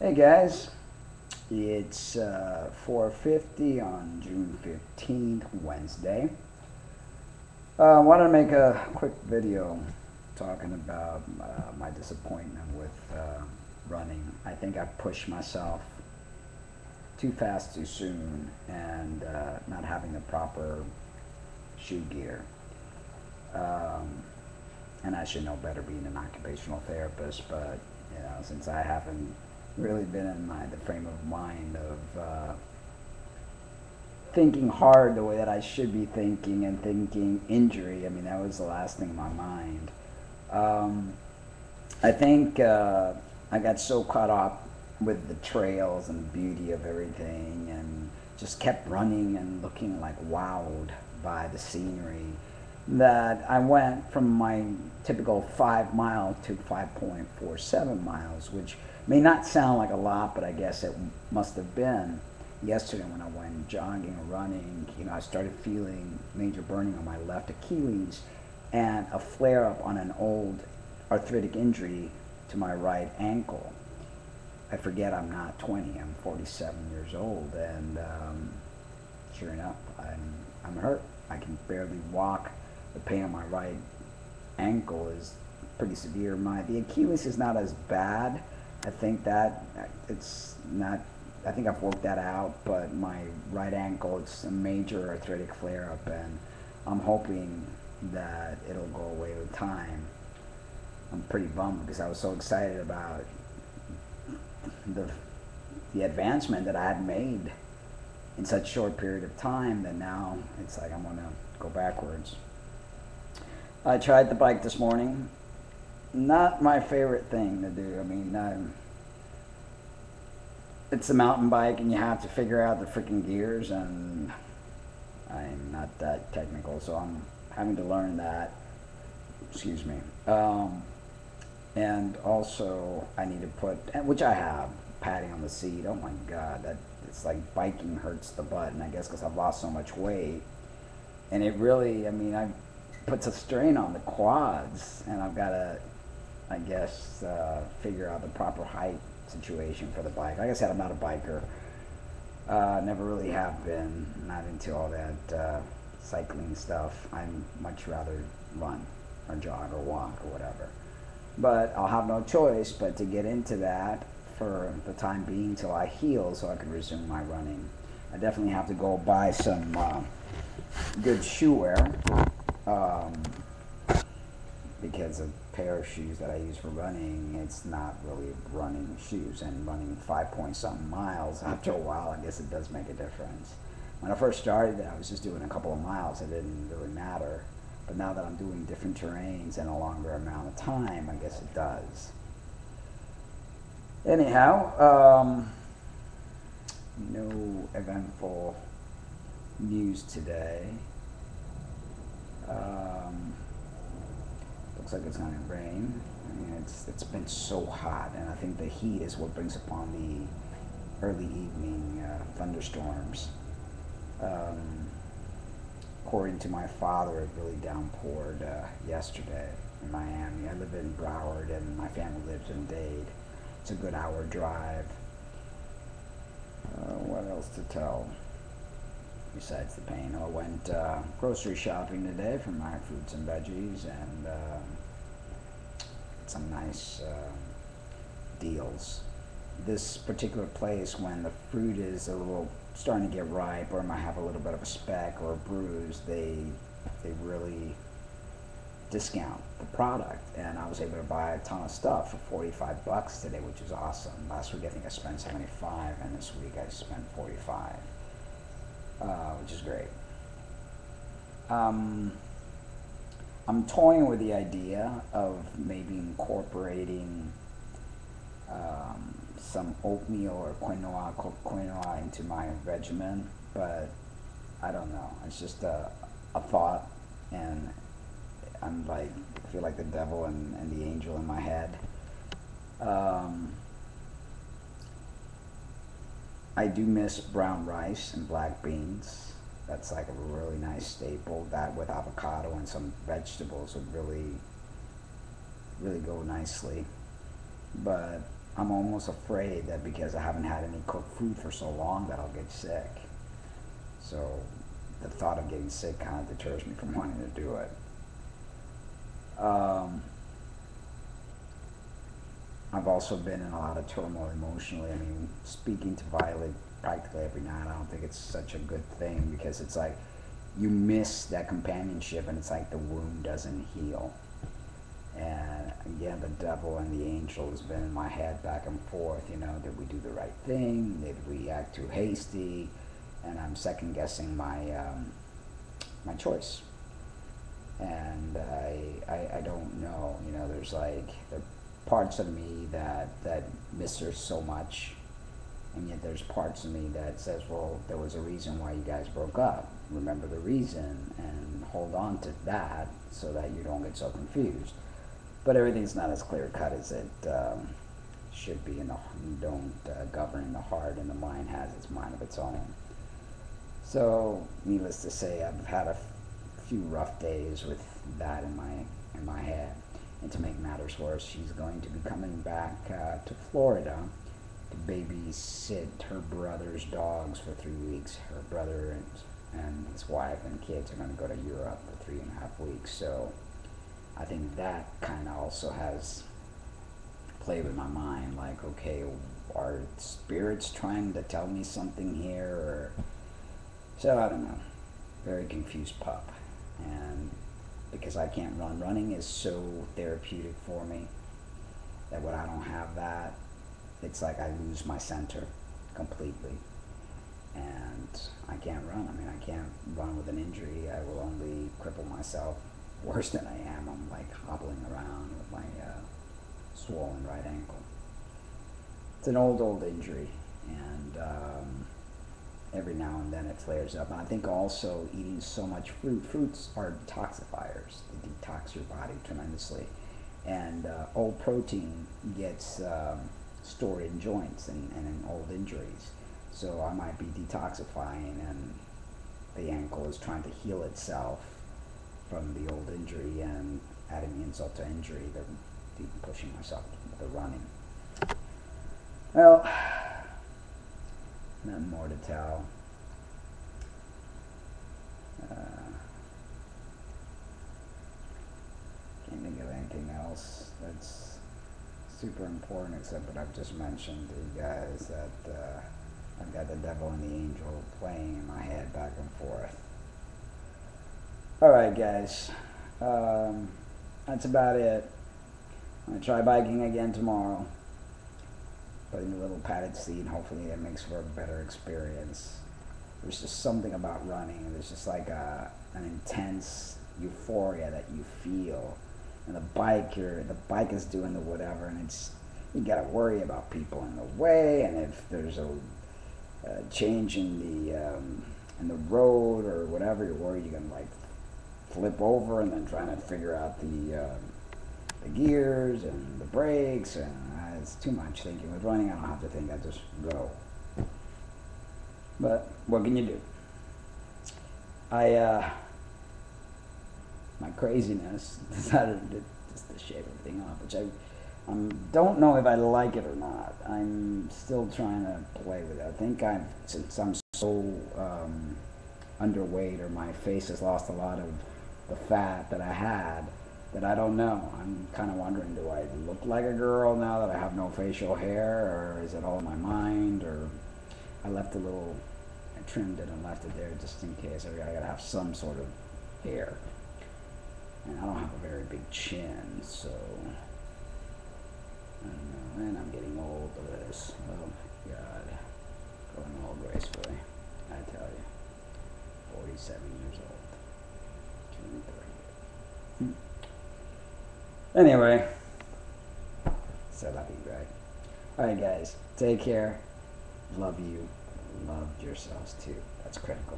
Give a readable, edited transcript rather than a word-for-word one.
Hey guys, it's 4:50 on June 15th, Wednesday. I wanted to make a quick video talking about my disappointment with running. I think I pushed myself too fast too soon and not having the proper shoe gear. Um, and I should know better being an occupational therapist, but since I haven't really been in the frame of mind of thinking hard the way that I should be thinking and thinking injury. I mean, that was the last thing in my mind. Um, I think I got so caught up with the trails and the beauty of everything and just kept running and looking like wowed by the scenery that I went from my typical 5 mile to 5.47 miles, which may not sound like a lot, but I guess it must have been. Yesterday when I went jogging or running, I started feeling major burning on my left Achilles and a flare up on an old arthritic injury to my right ankle. I forget I'm not 20, I'm 47 years old, and sure enough, I'm hurt. I can barely walk. The pain on my right ankle is pretty severe. The Achilles is not as bad. I think that it's not. I think I've worked that out, but my right ankle, it's a major arthritic flare up, and I'm hoping that it'll go away with time. I'm pretty bummed because I was so excited about the the advancement that I had made in such a short period of time that now it's like I'm gonna go backwards. I tried the bike this morning. Not my favorite thing to do. I mean, it's a mountain bike and you have to figure out the freaking gears, and I'm not that technical, so I'm having to learn that. Excuse me. And also, I need to put, which I have, padding on the seat. Oh my god, that it's like biking hurts the butt, and I guess because I've lost so much weight, and it really, I mean, I puts a strain on the quads, and I've got to, I guess, figure out the proper height situation for the bike. Like I said, I'm not a biker. Never really have been. Not into all that cycling stuff. I'm much rather run or jog or walk or whatever. But I'll have no choice but to get into that for the time being till I heal so I can resume my running. I definitely have to go buy some good shoe wear um, because a pair of shoes that I use for running, it's not really running shoes, and running 5 point something miles after a while, I guess it does make a difference. When I first started, I was just doing a couple of miles. It didn't really matter. But now that I'm doing different terrains and a longer amount of time, I guess it does. Anyhow, no eventful news today. Um, Looks like it's going to rain. I mean, it's been so hot, and I think the heat is what brings upon the early evening thunderstorms. Um, According to my father, it really downpoured yesterday in Miami. I live in Broward, and my family lives in Dade. It's a good hour drive. What else to tell besides the pain? I went grocery shopping today for my fruits and veggies, and some nice deals. This particular place, when the fruit is a little starting to get ripe or might have a little bit of a speck or a bruise, they really discount the product, and I was able to buy a ton of stuff for 45 bucks today, which is awesome. Last week I think I spent 75, and this week I spent 45, which is great. Um, I'm toying with the idea of maybe incorporating some oatmeal or quinoa, cooked quinoa into my regimen, but I don't know. It's just a thought, and I'm like, I feel like the devil and the angel in my head. Um, I do miss brown rice and black beans. That's like a really nice staple. That with avocado and some vegetables would really, really go nicely. But I'm almost afraid that because I haven't had any cooked food for so long that I'll get sick. So the thought of getting sick kind of deters me from wanting to do it. I've also been in a lot of turmoil emotionally. I mean, speaking to Violet practically every night, I don't think it's such a good thing because it's like you miss that companionship and it's like the wound doesn't heal. And again, the devil and the angel has been in my head back and forth. You know, did we do the right thing? Did we act too hasty? And I'm second guessing my choice. And I don't know. You know, there's like there are parts of me that miss her so much, and yet there's parts of me that says, well, there was a reason why you guys broke up. Remember the reason and hold on to that so that you don't get so confused. But everything's not as clear cut as it should be. You don't govern in the heart, and the mind has its mind of its own. So, needless to say, I've had a few rough days with that in my head. And to make matters worse, she's going to be coming back to Florida to babysit her brother's dogs for 3 weeks. Her brother and his wife and kids are going to go to Europe for 3.5 weeks. So I think that kind of also has played with my mind. Like, okay, are spirits trying to tell me something here? Or so I don't know. Very confused pup. And because I can't run, running is so therapeutic for me that when I don't have that, it's like I lose my center completely. And I can't run. I mean, I can't run with an injury. I will only cripple myself worse than I am. I'm like hobbling around with my swollen right ankle. It's an old injury, and every now and then it flares up. And I think also eating so much fruits are detoxifiers. They detox your body tremendously. And old protein gets stored in joints and in old injuries. So I might be detoxifying, and the ankle is trying to heal itself from the old injury, and adding insult to injury, they're pushing myself with the running. Well, nothing more to tell. Can't think of anything else that's super important except what I've just mentioned to you guys, that I've got the devil and the angel playing in my head back and forth. Alright guys, that's about it. I'm going to try biking again tomorrow. Putting a little padded seat, hopefully that makes for a better experience. There's just something about running. There's just like an intense euphoria that you feel. And the bike is doing the whatever, and it's, you gotta worry about people in the way, and if there's a change in the road or whatever, you're worried you're gonna like flip over, and then trying to figure out the gears and the brakes, and it's too much thinking. With running, I don't have to think, I just go. But what can you do? My craziness decided to just shave everything off, which I don't know if I like it or not. I'm still trying to play with it. I think since I'm so underweight, or my face has lost a lot of the fat that I had, that I don't know. I'm kind of wondering, do I look like a girl now that I have no facial hair, or is it all in my mind? Or I trimmed it and left it there just in case. I gotta have some sort of hair. And I don't have a very big chin, so I don't know. And I'm getting old for this. Oh God, going all gracefully, I tell you. 47 years old. Turning 30. Anyway, so that'll be right. Alright guys, take care. Love you. Love yourselves too. That's critical.